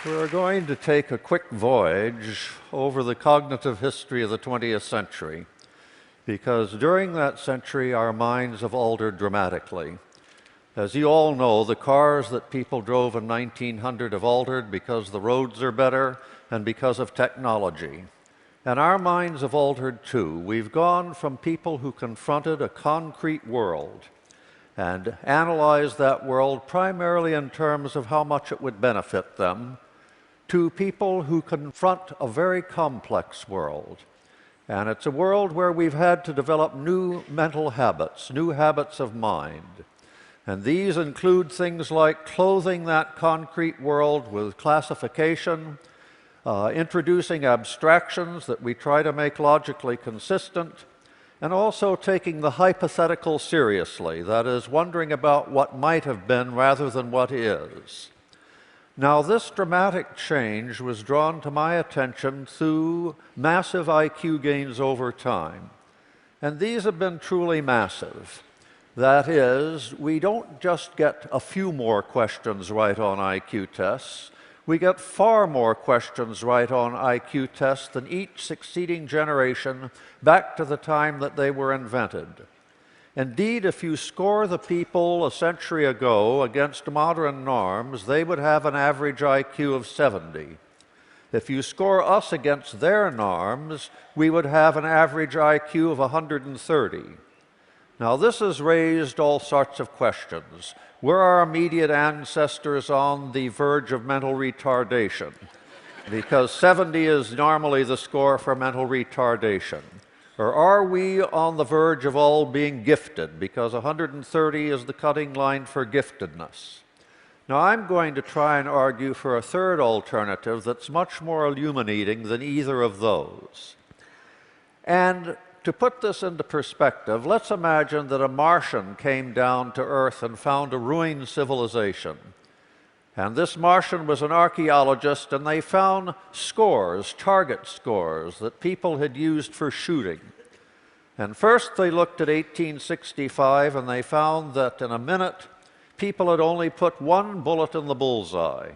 We're going to take a quick voyage over the cognitive history of the 20th century, because during that century our minds have altered dramatically. As you all know, the cars that people drove in 1900 have altered because the roads are better and because of technology. And our minds have altered too. We've gone from people who confronted a concrete world and analyzed that world primarily in terms of how much it would benefit them, to people who confront a very complex world. And it's a world where we've had to develop new mental habits, new habits of mind. And these include things like clothing that concrete world with classification, introducing abstractions that we try to make logically consistent, and also taking the hypothetical seriously, that is, wondering about what might have been rather than what is. Now, this dramatic change was drawn to my attention through massive IQ gains over time. And these have been truly massive. That is, we don't just get a few more questions right on IQ tests. We get far more questions right on IQ tests than each succeeding generation back to the time that they were invented. Indeed, if you score the people a century ago against modern norms, they would have an average IQ of 70. If you score us against their norms, we would have an average IQ of 130. Now, this has raised all sorts of questions. Were our immediate ancestors on the verge of mental retardation? Because 70 is normally the score for mental retardation. Or are we on the verge of all being gifted, because 130 is the cutting line for giftedness? Now, I'm going to try and argue for a third alternative that's much more illuminating than either of those. And to put this into perspective, let's imagine that a Martian came down to Earth and found a ruined civilization. And this Martian was an archaeologist, and they found scores, target scores, that people had used for shooting. And first they looked at 1865, and they found that in a minute, people had only put one bullet in the bullseye.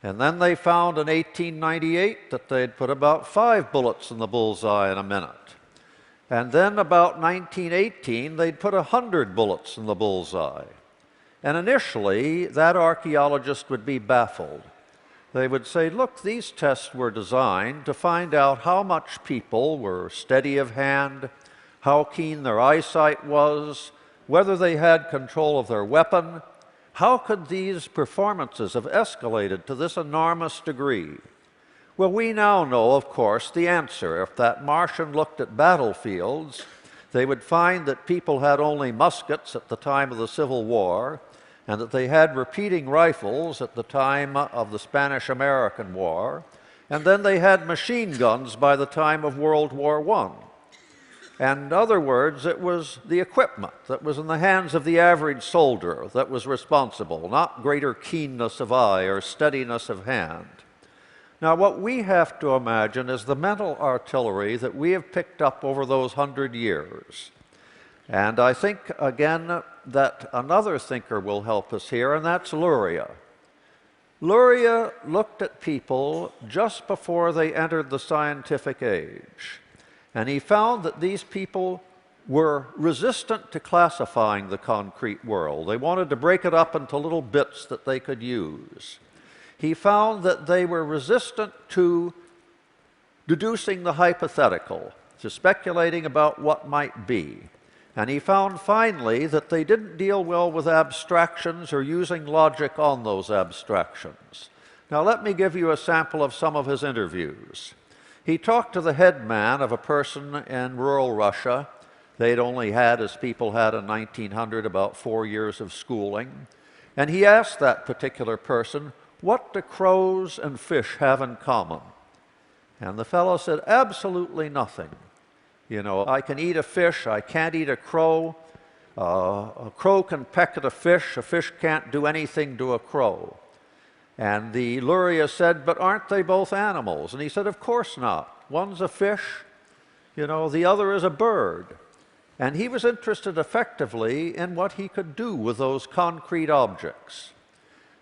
And then they found in 1898 that they'd put about 5 bullets in the bullseye in a minute. And then about 1918, they'd put 100 bullets in the bullseye. And initially, that archaeologist would be baffled. They would say, look, these tests were designed to find out how much people were steady of hand, how keen their eyesight was, whether they had control of their weapon. How could these performances have escalated to this enormous degree? Well, we now know, of course, the answer. If that Martian looked at battlefields, they would find that people had only muskets at the time of the Civil War, and that they had repeating rifles at the time of the Spanish-American War, and then they had machine guns by the time of World War I. And in other words, it was the equipment that was in the hands of the average soldier that was responsible, not greater keenness of eye or steadiness of hand. Now, what we have to imagine is the mental artillery that we have picked up over those 100 years. And I think, again, that another thinker will help us here, and that's Luria. Luria looked at people just before they entered the scientific age, and he found that these people were resistant to classifying the concrete world. They wanted to break it up into little bits that they could use. He found that they were resistant to deducing the hypothetical, to speculating about what might be. And he found finally that they didn't deal well with abstractions or using logic on those abstractions. Now, let me give you a sample of some of his interviews. He talked to the head man of a person in rural Russia. They'd only had, as people had in 1900, about 4 years of schooling. And he asked that particular person, what do crows and fish have in common? And the fellow said, absolutely nothing. You know, I can eat a fish, I can't eat a crow. A crow can peck at a fish can't do anything to a crow. And the Luria said, but aren't they both animals? And he said, of course not. One's a fish, you know, the other is a bird. And he was interested effectively in what he could do with those concrete objects.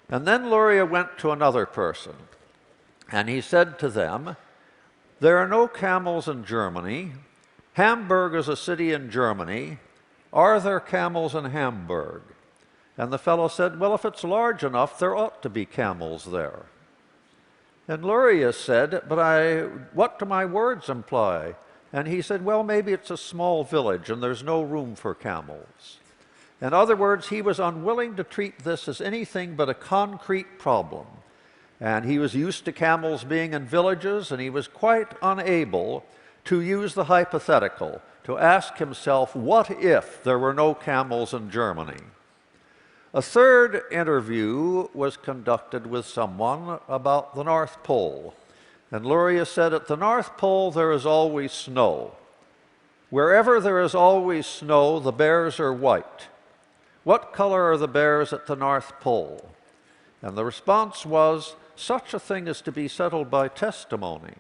And then Luria went to another person. And he said to them, "There are no camels in Germany. Hamburg is a city in Germany. Are there camels in Hamburg?" And the fellow said, "Well, if it's large enough, there ought to be camels there." And Luria said, "But what do my words imply?" And he said, "Well, maybe it's a small village and there's no room for camels." In other words, he was unwilling to treat this as anything but a concrete problem. And he was used to camels being in villages, and he was quite unable to use the hypothetical, to ask himself, what if there were no camels in Germany? A third interview was conducted with someone about the North Pole. And Luria said, "At the North Pole there is always snow. Wherever there is always snow, the bears are white. What color are the bears at the North Pole?" And the response was, "Such a thing is to be settled by testimony.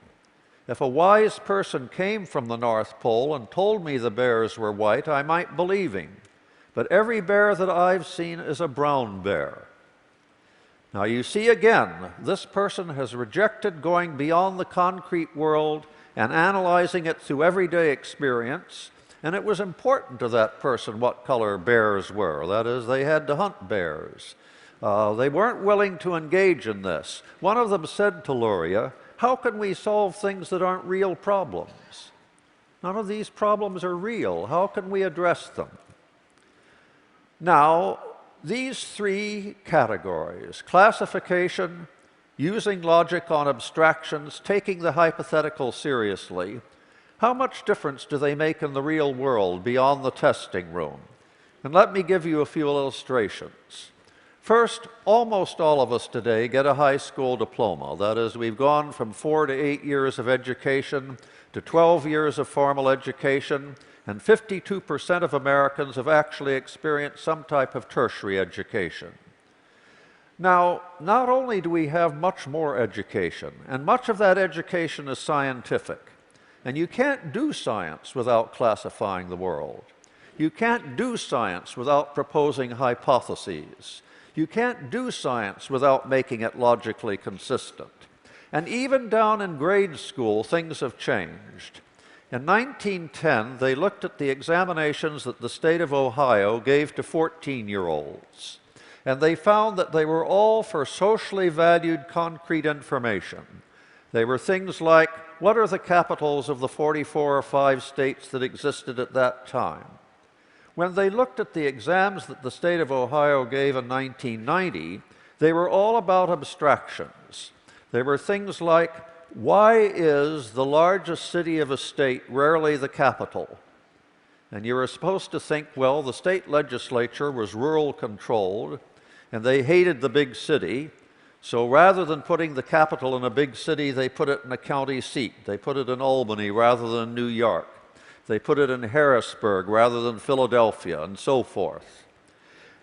If a wise person came from the North Pole and told me the bears were white, I might believe him. But every bear that I've seen is a brown bear." Now you see again, this person has rejected going beyond the concrete world and analyzing it through everyday experience, and it was important to that person what color bears were. That is, they had to hunt bears. They weren't willing to engage in this. One of them said to Luria, "How can we solve things that aren't real problems? None of these problems are real. How can we address them?" Now, these three categories, classification, using logic on abstractions, taking the hypothetical seriously, how much difference do they make in the real world beyond the testing room? And let me give you a few illustrations. First, almost all of us today get a high school diploma. That is, we've gone from 4 to 8 years of education to 12 years of formal education, and 52% of Americans have actually experienced some type of tertiary education. Now, not only do we have much more education, and much of that education is scientific, and you can't do science without classifying the world. You can't do science without proposing hypotheses. You can't do science without making it logically consistent. And even down in grade school, things have changed. In 1910, they looked at the examinations that the state of Ohio gave to 14-year-olds, and they found that they were all for socially valued concrete information. They were things like, what are the capitals of the 44 or 5 states that existed at that time? When they looked at the exams that the state of Ohio gave in 1990, they were all about abstractions. They were things like, why is the largest city of a state rarely the capital? And you were supposed to think, well, the state legislature was rural controlled, and they hated the big city, so rather than putting the capital in a big city, they put it in a county seat. They put it in Albany rather than New York. They put it in Harrisburg rather than Philadelphia, and so forth.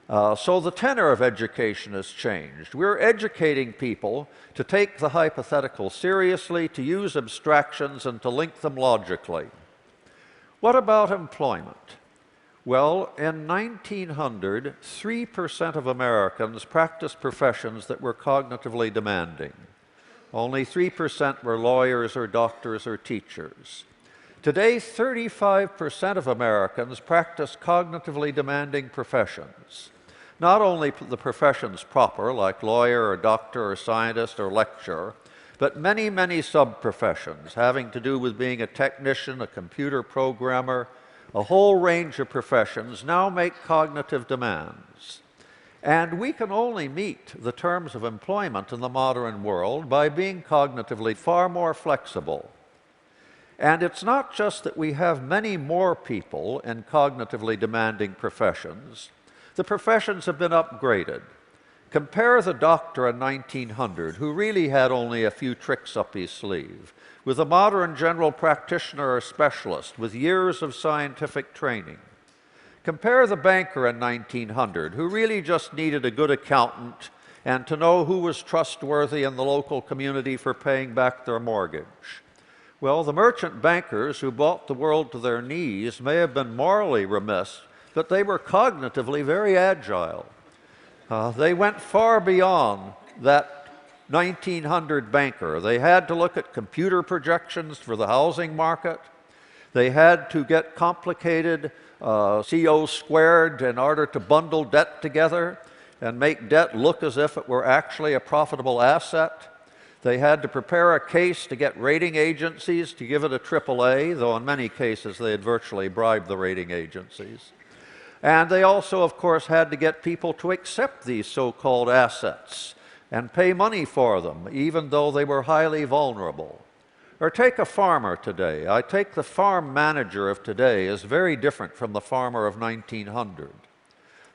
So the tenor of education has changed. We're educating people to take the hypothetical seriously, to use abstractions, and to link them logically. What about employment? Well, in 1900, 3% of Americans practiced professions that were cognitively demanding. Only 3% were lawyers or doctors or teachers. Today, 35% of Americans practice cognitively demanding professions. Not only the professions proper, like lawyer or doctor or scientist or lecturer, but many, many sub-professions having to do with being a technician, a computer programmer, a whole range of professions now make cognitive demands. And we can only meet the terms of employment in the modern world by being cognitively far more flexible. And it's not just that we have many more people in cognitively demanding professions. The professions have been upgraded. Compare the doctor in 1900, who really had only a few tricks up his sleeve, with a modern general practitioner or specialist with years of scientific training. Compare the banker in 1900, who really just needed a good accountant and to know who was trustworthy in the local community for paying back their mortgage. Well, the merchant bankers who brought the world to their knees may have been morally remiss, but they were cognitively very agile. They went far beyond that 1900 banker. They had to look at computer projections for the housing market. They had to get complicated CO squared in order to bundle debt together and make debt look as if it were actually a profitable asset. They had to prepare a case to get rating agencies to give it a AAA, though in many cases they had virtually bribed the rating agencies. And they also, of course, had to get people to accept these so-called assets and pay money for them, even though they were highly vulnerable. Or take a farmer today. I take the farm manager of today is very different from the farmer of 1900.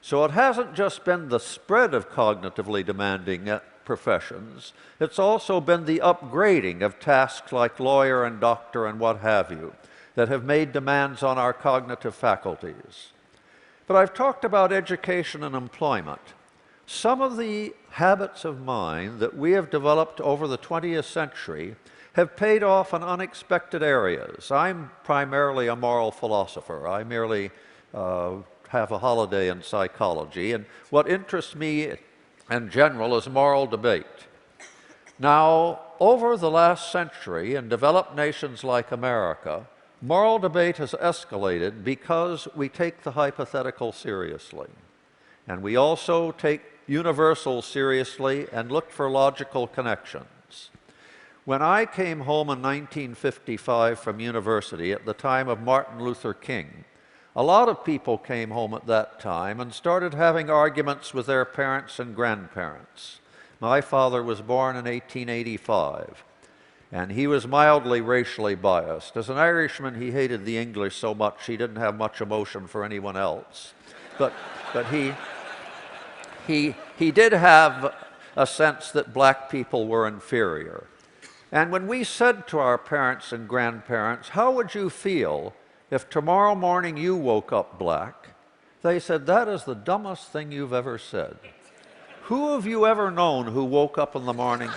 So it hasn't just been the spread of cognitively demanding professions, it's also been the upgrading of tasks like lawyer and doctor and what have you that have made demands on our cognitive faculties. But I've talked about education and employment. Some of the habits of mind that we have developed over the 20th century have paid off in unexpected areas. I'm primarily a moral philosopher. I merely have a holiday in psychology, and what interests me in general is moral debate. Now, over the last century in developed nations like America, moral debate has escalated because we take the hypothetical seriously. And we also take universals seriously and look for logical connections. When I came home in 1955 from university at the time of Martin Luther King, a lot of people came home at that time and started having arguments with their parents and grandparents. My father was born in 1885, and he was mildly racially biased. As an Irishman, he hated the English so much he didn't have much emotion for anyone else. But he did have a sense that black people were inferior. And when we said to our parents and grandparents, "How would you feel if tomorrow morning you woke up black?" they said, "That is the dumbest thing you've ever said." Who have you ever known who woke up in the morning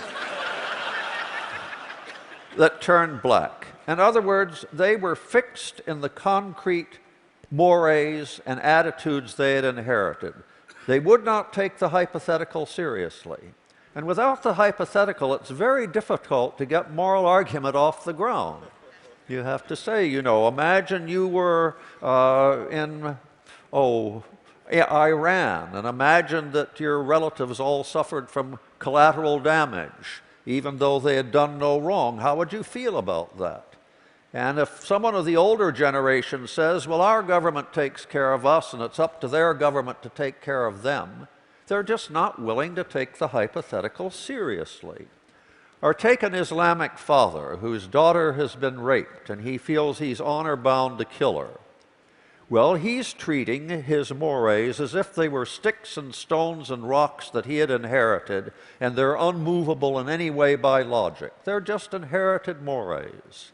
that turned black? In other words, they were fixed in the concrete mores and attitudes they had inherited. They would not take the hypothetical seriously. And without the hypothetical, it's very difficult to get moral argument off the ground. You have to say, you know, imagine you were in Iran, and imagine that your relatives all suffered from collateral damage, even though they had done no wrong. How would you feel about that? And if someone of the older generation says, well, our government takes care of us, and it's up to their government to take care of them, they're just not willing to take the hypothetical seriously. Or take an Islamic father whose daughter has been raped and he feels he's honor-bound to kill her. Well, he's treating his mores as if they were sticks and stones and rocks that he had inherited, and they're unmovable in any way by logic. They're just inherited mores.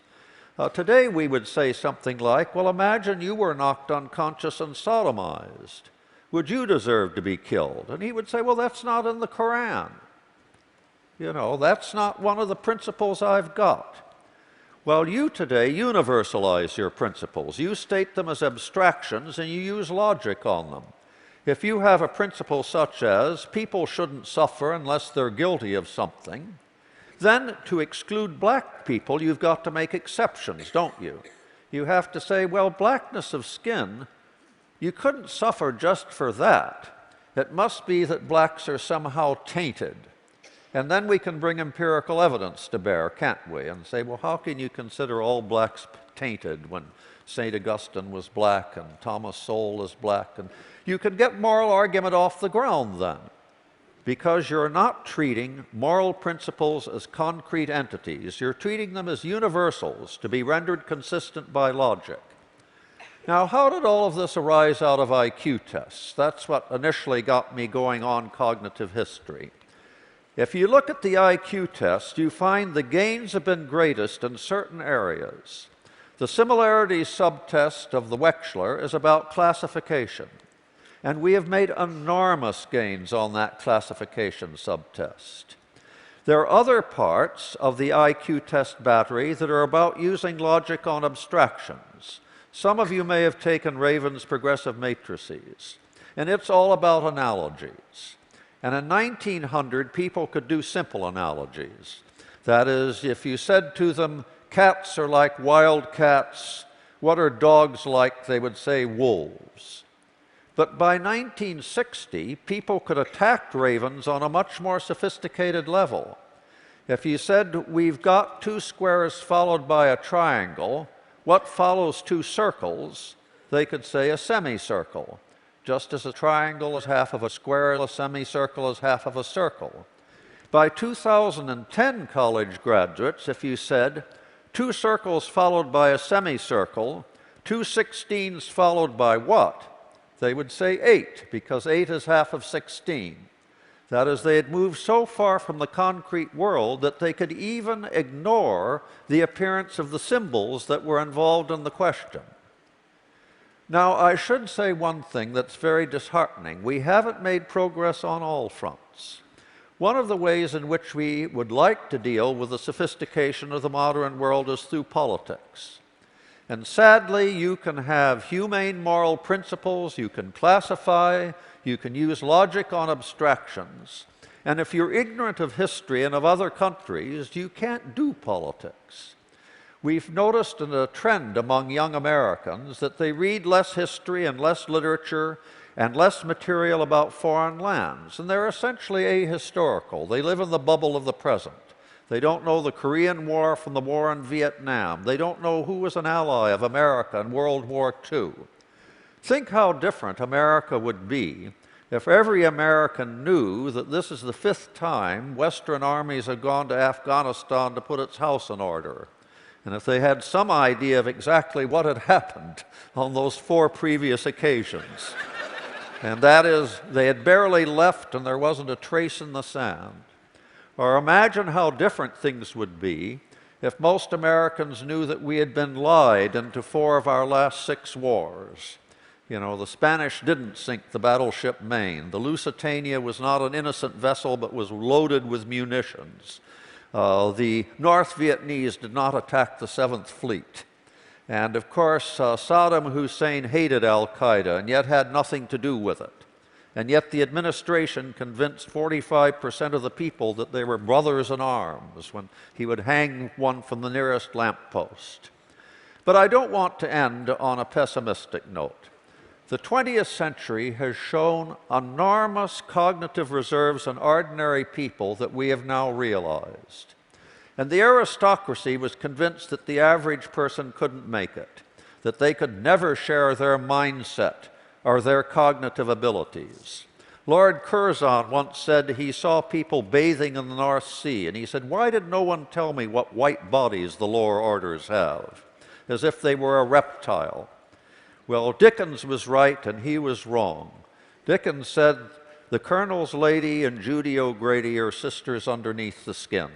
Today we would say something like, well, imagine you were knocked unconscious and sodomized. Would you deserve to be killed? And he would say, well, that's not in the Quran. You know, that's not one of the principles I've got. Well, you today universalize your principles. You state them as abstractions and you use logic on them. If you have a principle such as people shouldn't suffer unless they're guilty of something, then to exclude black people, you've got to make exceptions, don't you? You have to say, well, blackness of skin, you couldn't suffer just for that. It must be that blacks are somehow tainted. And then we can bring empirical evidence to bear, can't we? And say, well, how can you consider all blacks tainted when St. Augustine was black and Thomas Sowell is black? And you can get moral argument off the ground then, because you're not treating moral principles as concrete entities. You're treating them as universals to be rendered consistent by logic. Now, how did all of this arise out of IQ tests? That's what initially got me going on cognitive history. If you look at the IQ test, you find the gains have been greatest in certain areas. The similarities subtest of the Wechsler is about classification, and we have made enormous gains on that classification subtest. There are other parts of the IQ test battery that are about using logic on abstractions. Some of you may have taken Raven's progressive matrices, and it's all about analogies. And in 1900, people could do simple analogies. That is, if you said to them, cats are like wild cats, what are dogs like? They would say wolves. But by 1960, people could attack ravens on a much more sophisticated level. If you said, we've got two squares followed by a triangle, what follows two circles? They could say a semicircle. Just as a triangle is half of a square, a semicircle is half of a circle. By 2010, college graduates, if you said, two circles followed by a semicircle, two 16s followed by what? They would say 8, because 8 is half of 16. That is, they had moved so far from the concrete world that they could even ignore the appearance of the symbols that were involved in the question. Now, I should say one thing that's very disheartening. We haven't made progress on all fronts. One of the ways in which we would like to deal with the sophistication of the modern world is through politics. And sadly, you can have humane moral principles, you can classify, you can use logic on abstractions. And if you're ignorant of history and of other countries, you can't do politics. We've noticed a trend among young Americans that they read less history and less literature and less material about foreign lands, and they're essentially ahistorical. They live in the bubble of the present. They don't know the Korean War from the war in Vietnam. They don't know who was an ally of America in World War II. Think how different America would be if every American knew that this is the 5th time Western armies have gone to Afghanistan to put its house in order. And if they had some idea of exactly what had happened on those 4 previous occasions. And that is, they had barely left and there wasn't a trace in the sand. Or imagine how different things would be if most Americans knew that we had been lied into 4 of our last 6 wars. You know, the Spanish didn't sink the battleship Maine. The Lusitania was not an innocent vessel but was loaded with munitions. The North Vietnamese did not attack the 7th Fleet. And of course, Saddam Hussein hated al-Qaeda and yet had nothing to do with it. And yet the administration convinced 45% of the people that they were brothers in arms when he would hang one from the nearest lamppost. But I don't want to end on a pessimistic note. The 20th century has shown enormous cognitive reserves in ordinary people that we have now realized. And the aristocracy was convinced that the average person couldn't make it, that they could never share their mindset or their cognitive abilities. Lord Curzon once said he saw people bathing in the North Sea, and he said, "Why did no one tell me what white bodies the lower orders have?" As if they were a reptile. Well, Dickens was right and he was wrong. Dickens said, "The Colonel's lady and Judy O'Grady are sisters underneath the skin."